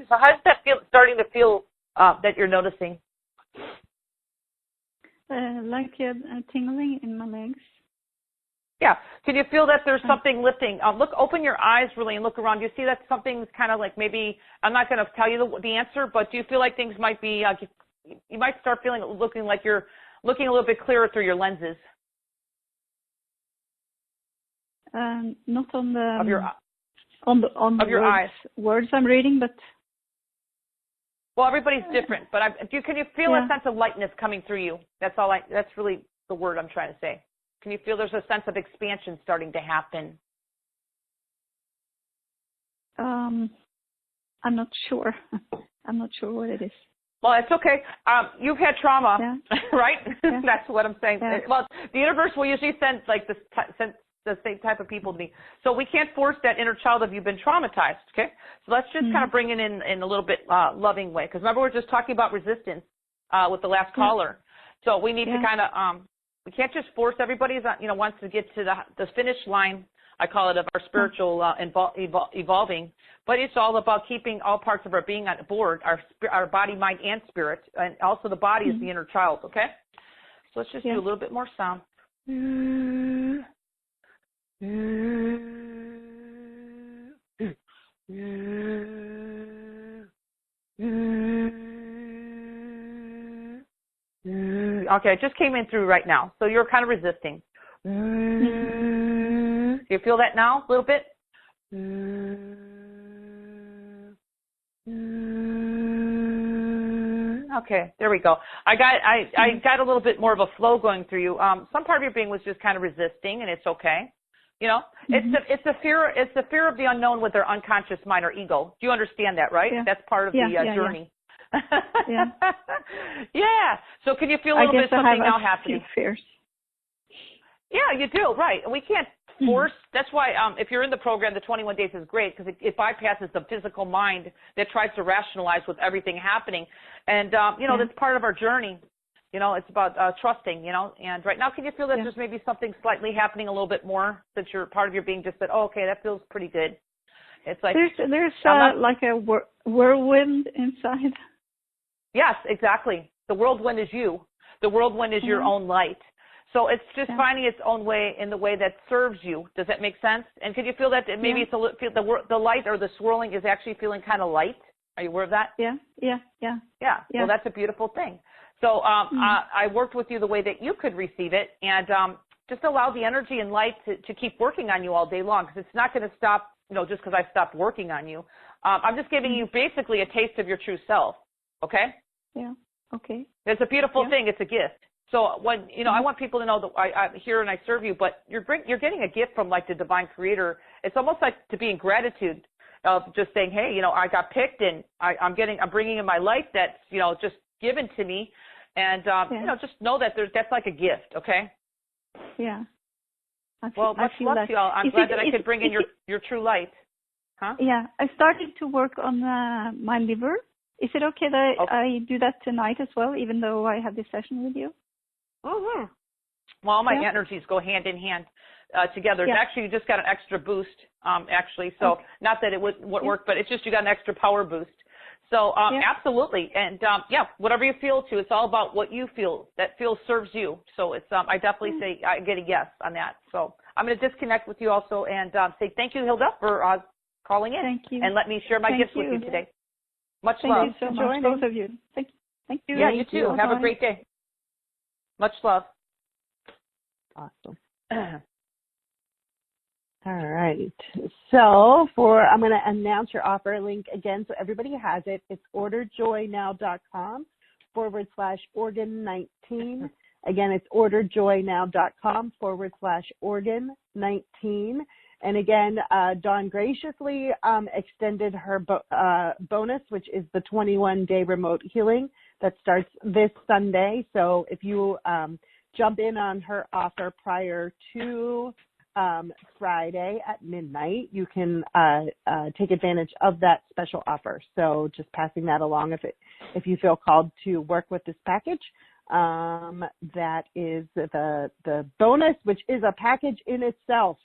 So how does that feel? Starting to feel that you're noticing? Like a tingling in my legs. Yeah. Can you feel that there's something lifting? Open your eyes really and look around. Do you see that something's kind of like, maybe, I'm not going to tell you the answer, but do you feel like things might be, you might start looking like you're looking a little bit clearer through your lenses? Not on the of your words I'm reading, but. Well, everybody's different, but can you feel a sense of lightness coming through you? That's really the word I'm trying to say. Can you feel there's a sense of expansion starting to happen? I'm not sure. I'm not sure what it is. Well, it's okay. You've had trauma, right? Yeah. That's what I'm saying. Yeah. Well, the universe will usually send like the same type of people to me. So we can't force that inner child if you've been traumatized, okay? So let's just kind of bring it in a little bit loving way. Because remember, we're just talking about resistance with the last caller. So we need to kind of, we can't just force everybody, wants to get to the finish line, I call it, of our spiritual evolving. But it's all about keeping all parts of our being on board, our body, mind, and spirit. And also the body is the inner child, okay? So let's just do a little bit more sound. Okay, it just came in through right now. So you're kind of resisting. Do you feel that now a little bit? Okay, there we go. I got a little bit more of a flow going through you. Some part of your being was just kind of resisting, and it's okay. It's the fear of the unknown with their unconscious mind or ego. Do you understand that, right? Yeah. That's part of the journey. Yeah. Yeah. So can you feel a little bit something now happening? Fears. Yeah, you do, right. We can't force. That's why if you're in the program, the 21 days is great because it bypasses the physical mind that tries to rationalize with everything happening. And, that's part of our journey. It's about trusting, and right now, can you feel that there's maybe something slightly happening a little bit more since you're part of your being just said, oh, okay, that feels pretty good. It's like there's like a whirlwind inside. Yes, exactly. The whirlwind is you. The whirlwind is your own light. So it's just finding its own way in the way that serves you. Does that make sense? And can you feel that maybe it's the light or the swirling is actually feeling kind of light? Are you aware of that? Yeah. Well, that's a beautiful thing. So I worked with you the way that you could receive it, and just allow the energy and light to keep working on you all day long, because it's not going to stop, just because I stopped working on you. I'm just giving you basically a taste of your true self, okay? Yeah, okay. It's a beautiful thing. It's a gift. So when, I want people to know that I'm here and I serve you, but you're getting a gift from like the divine creator. It's almost like to be in gratitude of just saying, hey, I got picked and I'm bringing in my life that's, just given to me. And, just know that that's like a gift. Okay. Yeah. Well, much love to you all. I'm glad that I could bring in your true light. Huh? Yeah. I started to work on my liver. Is it okay that I do that tonight as well, even though I have this session with you? Mm-hmm. Well, all my energies go hand in hand together. Yeah. Actually, you just got an extra boost, actually. So not that it wouldn't work, but it's just you got an extra power boost. So absolutely. And, whatever you feel to, it's all about what you feel that serves you. So it's I definitely say I get a yes on that. So I'm going to disconnect with you also and say thank you, Hilda, for calling in. Thank you. And let me share my gifts with you today. Much love. Thank you so much, both of you. Thank you. Yeah, you too. Have a great day. Much love. Awesome. All right. So I'm going to announce your offer link again so everybody has it. It's orderjoynow.com/organ19. Again, it's orderjoynow.com/organ19. And again, Dawn graciously extended her bonus, which is the 21-day remote healing that starts this Sunday. So if you jump in on her offer prior to Friday at midnight, you can take advantage of that special offer. So just passing that along if you feel called to work with this package. That is the bonus, which is a package in itself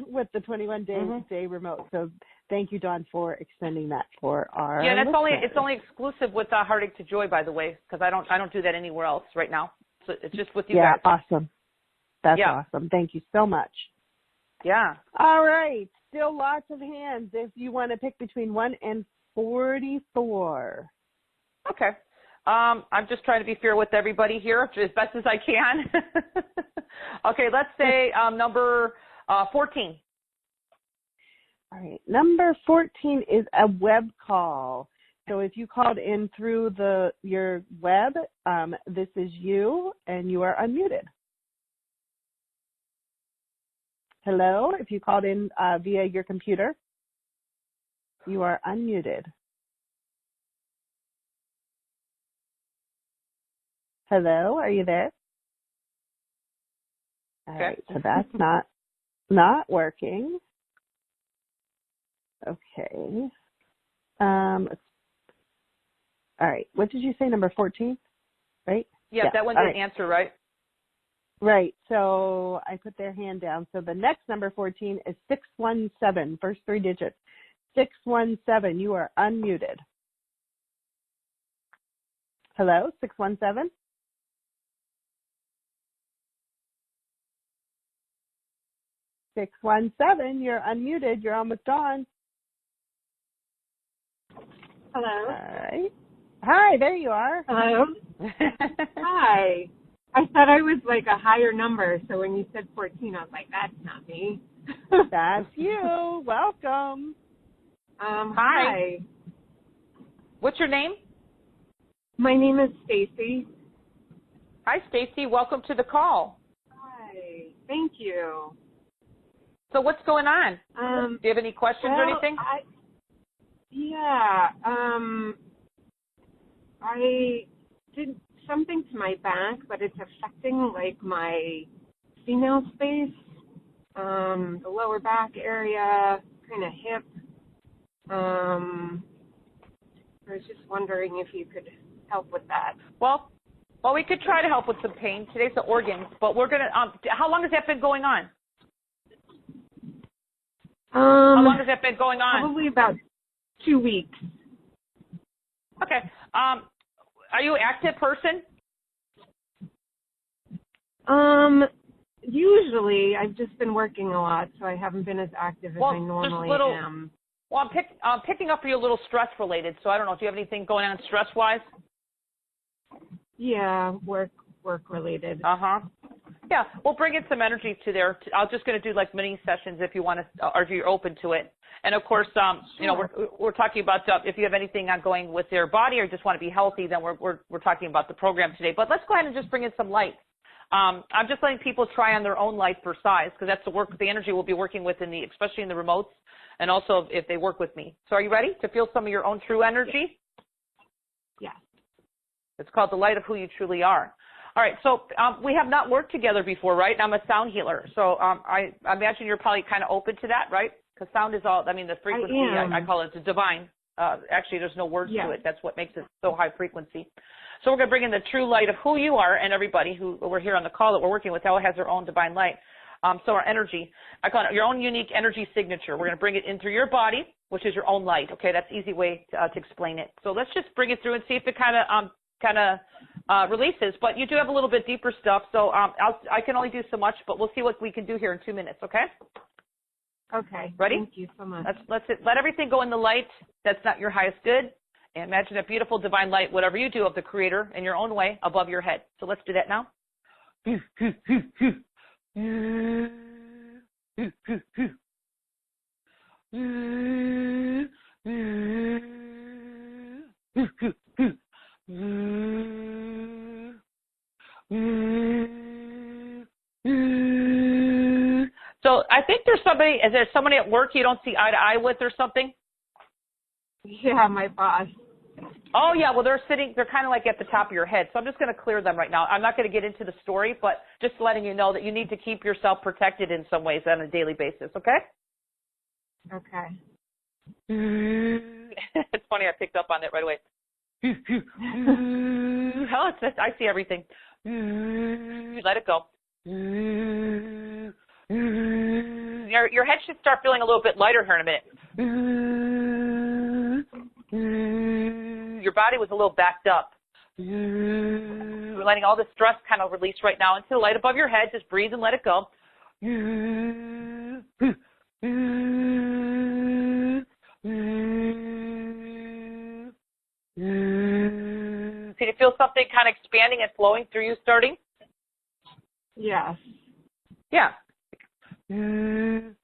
with the 21-day remote. So thank you, Dawn, for extending that for our listeners. It's only exclusive with Heartache to Joy, by the way, because I don't do that anywhere else right now. So it's just with you guys. Yeah, awesome. That's awesome. Thank you so much. Yeah. All right. Still lots of hands if you want to pick between 1 and 44. Okay. I'm just trying to be fair with everybody here as best as I can. Okay, let's say number 14. All right. Number 14 is a web call. So if you called in through your web, this is you, and you are unmuted. Hello, if you called in via your computer, you are unmuted. Hello, are you there? All right, so that's not Not working. Okay. All right. What did you say? Number 14, right? Yeah, that one didn't answer, right? Right. So I put their hand down. So the next number 14 is 617, first three digits. 617, you are unmuted. Hello, 617? You're unmuted. You're almost on. Hello. All right. Hi, there you are. Hello. Hi. I thought I was like a higher number, so when you said 14, I was like, that's not me. That's you. Welcome. Hi. What's your name? My name is Stacy. Hi, Stacy. Welcome to the call. Hi. Thank you. So what's going on? Do you have any questions or anything? I did something to my back, but it's affecting like my female space, the lower back area, kind of hip. I was just wondering if you could help with that. Well, we could try to help with some pain. Today's the organs, but we're gonna. How long has that been going on? How long has that been going on? Probably about 2 weeks. Okay. Are you an active person? Usually, I've just been working a lot, so I haven't been as active as I normally am. Well, I'm picking up for you a little stress related, so I don't know. Do you have anything going on stress wise? Yeah, work related. Yeah, we'll bring in some energy to there. I'm just going to do like mini sessions if you want to, or if you're open to it. And of course, you know, we're talking about if you have anything ongoing with your body or just want to be healthy, then we're talking about the program today. But let's go ahead and just bring in some light. I'm just letting people try on their own light for size because that's the energy we'll be working with especially in the remotes, and also if they work with me. So are you ready to feel some of your own true energy? Yeah. It's called the light of who you truly are. All right, so we have not worked together before, right? I'm a sound healer, so I imagine you're probably kind of open to that, right? Because sound is the frequency, I call it the divine. Actually, there's no words to it. That's what makes it so high frequency. So we're going to bring in the true light of who you are, and everybody who we're here on the call that we're working with all has their own divine light. So our energy, I call it your own unique energy signature. We're going to bring it in through your body, which is your own light. Okay, that's an easy way to explain it. So let's just bring it through and see if it kind of releases. But you do have a little bit deeper stuff, so I can only do so much, but we'll see what we can do here in 2 minutes. Okay? Okay. Ready? Thank you so much. Let everything go in the light that's not your highest good. And imagine a beautiful divine light, whatever you do, of the Creator in your own way above your head. So let's do that now. So I think is there somebody at work you don't see eye to eye with or something? Yeah, my boss. Oh, yeah, well, they're kind of like at the top of your head. So I'm just going to clear them right now. I'm not going to get into the story, but just letting you know that you need to keep yourself protected in some ways on a daily basis, okay? Okay. It's funny, I picked up on it right away. I see everything. Let it go. Your head should start feeling a little bit lighter here in a minute. Your body was a little backed up. We're letting all the stress kind of release right now into the light above your head. Just breathe and let it go. See, you feel something kind of expanding and flowing through you starting? Yes. Yeah. And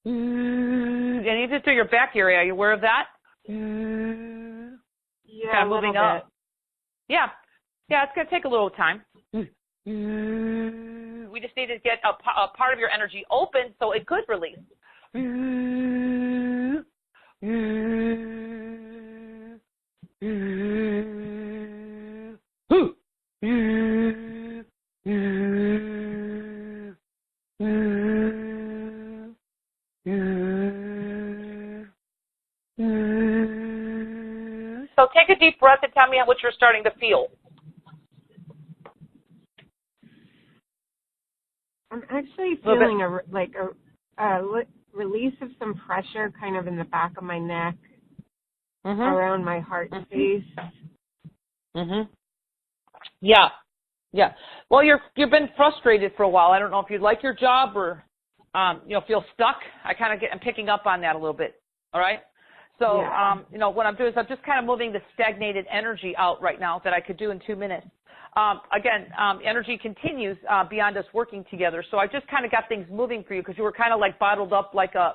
even through your back area, are you aware of that? Yeah, kind of moving up. Yeah. Yeah, it's going to take a little time. We just need to get a part of your energy open so it could release. So take a deep breath and tell me what you're starting to feel. I'm actually feeling a release of some pressure kind of in the back of my neck, around my heart space. Yeah. Yeah. Well, you've been frustrated for a while. I don't know if you like your job or feel stuck. I'm picking up on that a little bit. All right. So what I'm doing is I'm just kind of moving the stagnated energy out right now that I could do in 2 minutes. Energy continues beyond us working together. So I just kind of got things moving for you because you were kind of like bottled up like a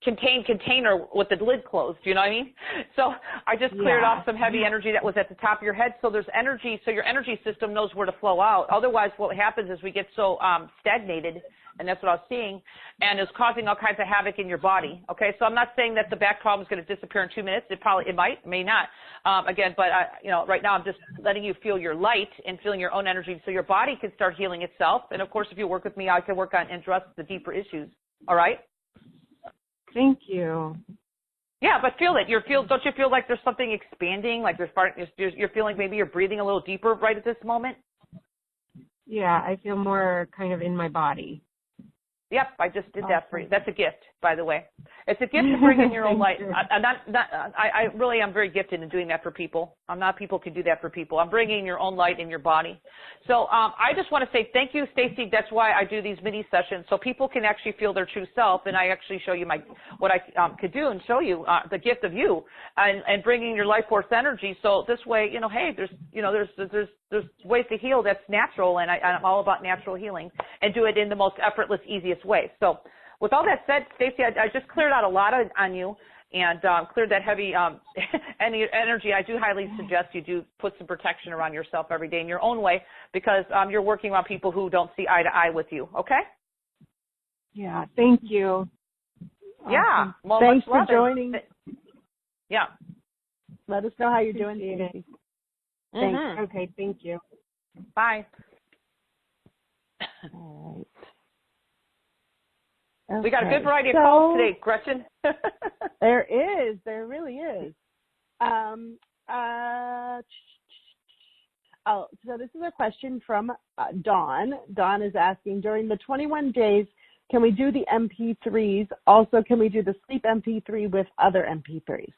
contained container with the lid closed, you know what I mean? So I just cleared off some heavy energy that was at the top of your head. So there's energy, so your energy system knows where to flow out. Otherwise, what happens is we get so stagnated, and that's what I was seeing, and it's causing all kinds of havoc in your body. Okay, so I'm not saying that the back problem is going to disappear in 2 minutes. It may not. Right now I'm just letting you feel your light and feeling your own energy so your body can start healing itself. And of course, if you work with me, I can work on and address the deeper issues. All right? Thank you. Yeah, but feel it. Don't you feel like there's something expanding? Like you're feeling maybe you're breathing a little deeper right at this moment? Yeah, I feel more kind of in my body. Yep, I just did that for you. That's a gift, by the way. It's a gift to bring in your own light. I really am very gifted in doing that for people. People can do that for people. I'm bringing your own light in your body. So I just want to say thank you, Stacy. That's why I do these mini sessions, so people can actually feel their true self, and I actually show you what I could do and show you the gift of you and bringing your life force energy. So this way, hey, there's ways to heal that's natural, and I'm all about natural healing and do it in the most effortless, easiest way. So with all that said, Stacy, I just cleared out a lot on you and cleared that heavy energy. I do highly suggest you do put some protection around yourself every day in your own way because you're working around people who don't see eye to eye with you, okay? Yeah, thank you. Yeah. Awesome. Well, thanks for joining. Yeah. Let us know how you're doing, Stacy. Thanks. Okay, thank you. Bye. All right. Okay. We got a good variety of calls today, Gretchen. There really is. So this is a question from Dawn. Dawn is asking, during the 21 days, can we do the MP3s? Also, can we do the sleep MP3 with other MP3s?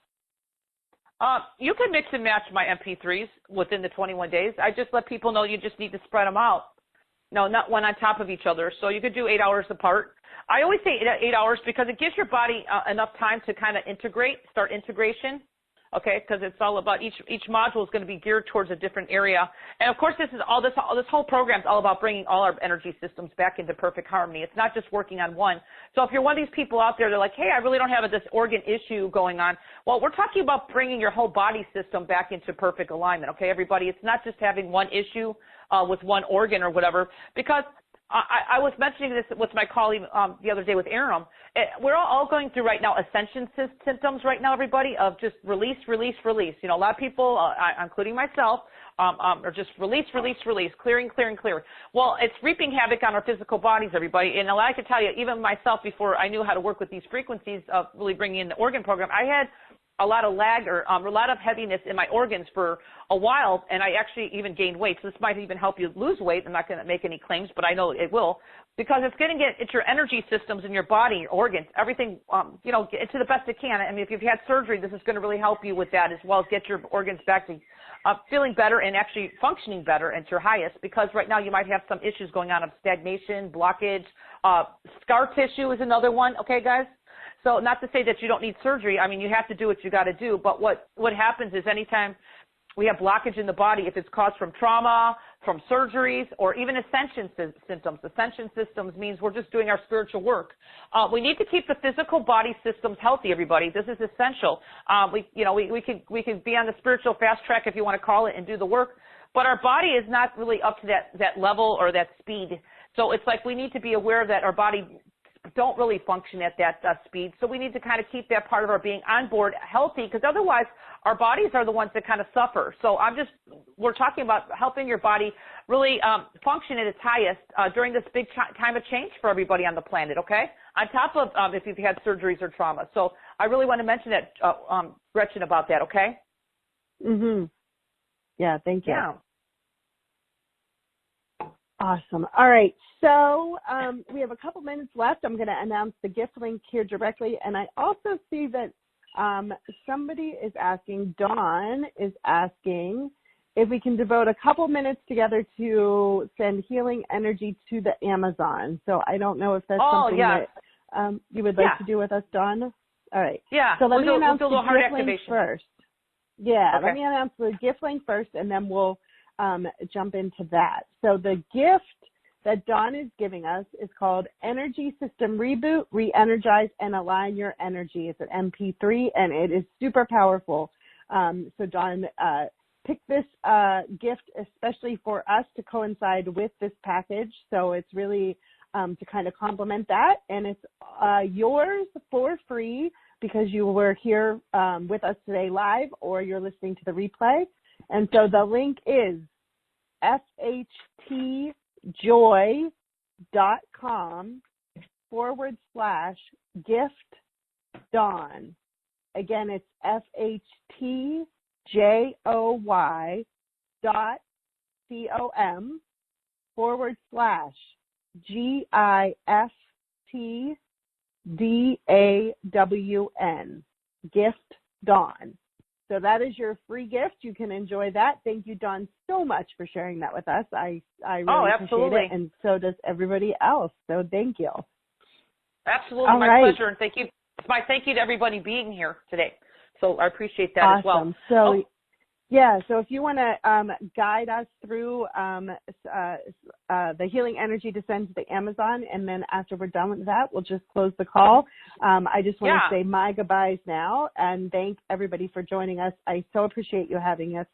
You can mix and match my MP3s within the 21 days. I just let people know you just need to spread them out. No, not one on top of each other. So you could do 8 hours apart. I always say 8 hours because it gives your body enough time to kind of start integration. Okay, because it's all about each module is going to be geared towards a different area. And of course, this whole program is all about bringing all our energy systems back into perfect harmony. It's not just working on one. So if you're one of these people out there, they're like, hey, I really don't have this organ issue going on. Well, we're talking about bringing your whole body system back into perfect alignment. Okay, everybody, it's not just having one issue with one organ or whatever, because I was mentioning this with my colleague the other day with Aram. We're all going through right now ascension symptoms right now, everybody, of just release, release, release. A lot of people, including myself, are just release, release, release, clearing, clearing, clear. Well, it's reaping havoc on our physical bodies, everybody. And I can tell you, even myself, before I knew how to work with these frequencies of really bringing in the organ program, I had a lot of lag or a lot of heaviness in my organs for a while, and I actually even gained weight. So this might even help you lose weight. I'm not going to make any claims, but I know it will, because it's going to get into your energy systems in your body, your organs, everything, get to the best it can. I mean, if you've had surgery, this is going to really help you with that, as well as get your organs back to feeling better and actually functioning better at your highest, because right now you might have some issues going on of stagnation, blockage, scar tissue is another one. Okay, guys? So not to say that you don't need surgery. I mean, you have to do what you got to do. But what happens is anytime we have blockage in the body, if it's caused from trauma, from surgeries, or even ascension symptoms. Ascension systems means we're just doing our spiritual work. We need to keep the physical body systems healthy, everybody. This is essential. We can be on the spiritual fast track, if you want to call it, and do the work. But our body is not really up to that level or that speed. So it's like we need to be aware that our body don't really function at that speed. So we need to kind of keep that part of our being on board healthy, because otherwise our bodies are the ones that kind of suffer. So we're talking about helping your body really function at its highest during this big time of change for everybody on the planet, okay? On top of if you've had surgeries or trauma. So I really want to mention that, Gretchen, about that, okay? Mhm. Yeah, thank you. Yeah. Awesome. All right. So we have a couple minutes left. I'm going to announce the gift link here directly. And I also see that somebody is asking, Dawn is asking, if we can devote a couple minutes together to send healing energy to the Amazon. So I don't know if that's something that you would like to do with us, Dawn. All right. Yeah. So let me announce we'll the do a heart gift link activation first. Yeah, Okay. let me announce the gift link first, and then we'll jump into that. So the gift that Dawn is giving us is called Energy System Reboot, Re-Energize, and Align Your Energy. It's an MP3, and it is super powerful. So Dawn picked this gift especially for us to coincide with this package. So it's really to kind of complement that. And it's yours for free because you were here with us today live or you're listening to the replay. And so the link is FHTjoy.com/gift Dawn. Again, it's FHTJOY.com/GIFTDAWN. Gift Dawn. So that is your free gift. You can enjoy that. Thank you, Dawn, so much for sharing that with us. I really appreciate it, and so does everybody else. So thank you. Absolutely, my pleasure, and thank you. It's my thank you to everybody being here today. So I appreciate that as well. So, so if you want to guide us through the healing energy to send to the Amazon, and then after we're done with that, we'll just close the call. I just want to say my goodbyes now and thank everybody for joining us. I so appreciate you having us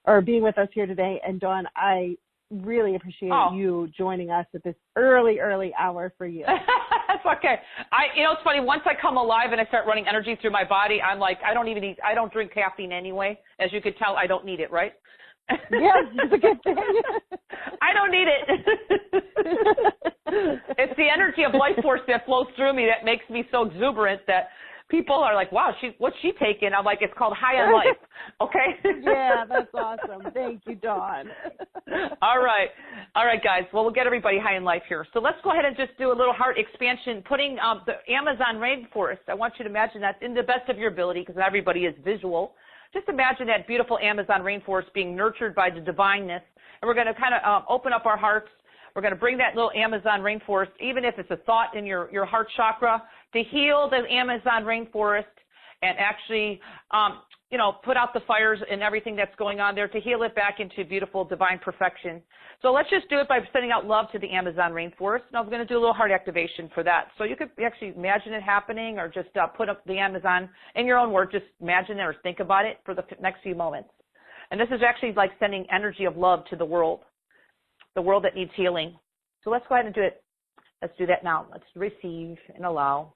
or being with us here today. And Dawn, I really appreciate you joining us at this early hour for you. That's okay. It's funny. Once I come alive and I start running energy through my body, I'm like, I don't drink caffeine anyway. As you could tell, I don't need it, right? Yes, it's a good thing. I don't need it. It's the energy of life force that flows through me that makes me so exuberant that people are like, wow, what's she taking? I'm like, it's called high on life. Okay? Yeah, that's awesome. Thank you, Dawn. All right, guys. Well, we'll get everybody high in life here. So let's go ahead and just do a little heart expansion, putting the Amazon rainforest. I want you to imagine that in the best of your ability, because everybody is visual. Just imagine that beautiful Amazon rainforest being nurtured by the divineness. And we're going to kind of open up our hearts. We're going to bring that little Amazon rainforest, even if it's a thought in your heart chakra, to heal the Amazon rainforest and actually, put out the fires and everything that's going on there to heal it back into beautiful divine perfection. So let's just do it by sending out love to the Amazon rainforest. Now we're going to do a little heart activation for that. So you could actually imagine it happening or just put up the Amazon in your own words. Just imagine it or think about it for the next few moments. And this is actually like sending energy of love to the world that needs healing. So let's go ahead and do it. Let's do that now. Let's receive and allow.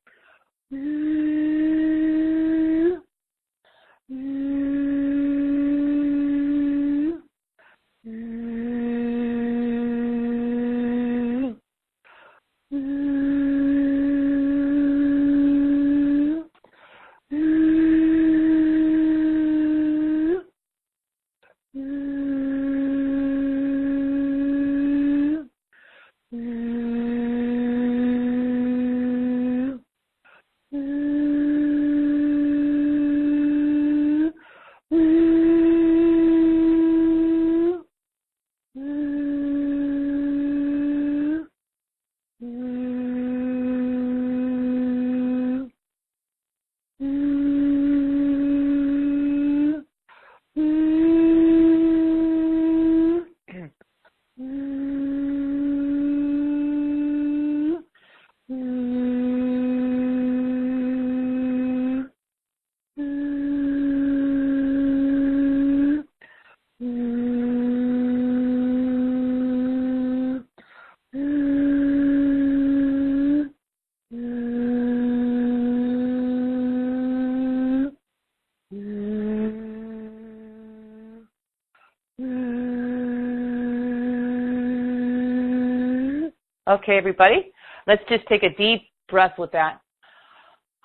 Okay, everybody, let's just take a deep breath with that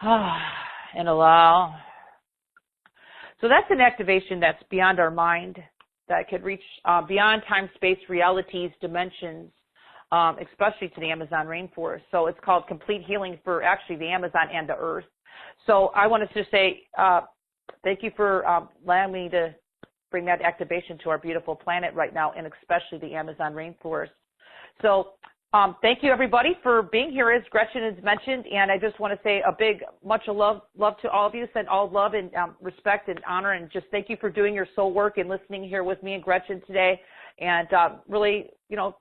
and allow. So that's an activation that's beyond our mind, that could reach beyond time, space, realities, dimensions, especially to the Amazon rainforest. So it's called complete healing for actually the Amazon and the Earth. So I wanted to say thank you for allowing me to bring that activation to our beautiful planet right now, and especially the Amazon rainforest. So thank you, everybody, for being here, as Gretchen has mentioned. And I just want to say a big, much love to all of you. Send all love and respect and honor, and just thank you for doing your soul work and listening here with me and Gretchen today, and really,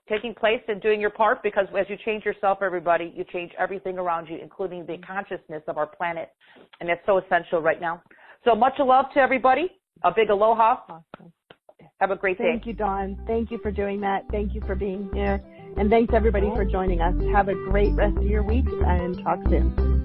taking place and doing your part, because as you change yourself, everybody, you change everything around you, including the consciousness of our planet. And that's so essential right now. So much love to everybody. A big aloha. Awesome. Have a great day. Thank you, Dawn. Thank you for doing that. Thank you for being here. And thanks, everybody, for joining us. Have a great rest of your week, and talk soon.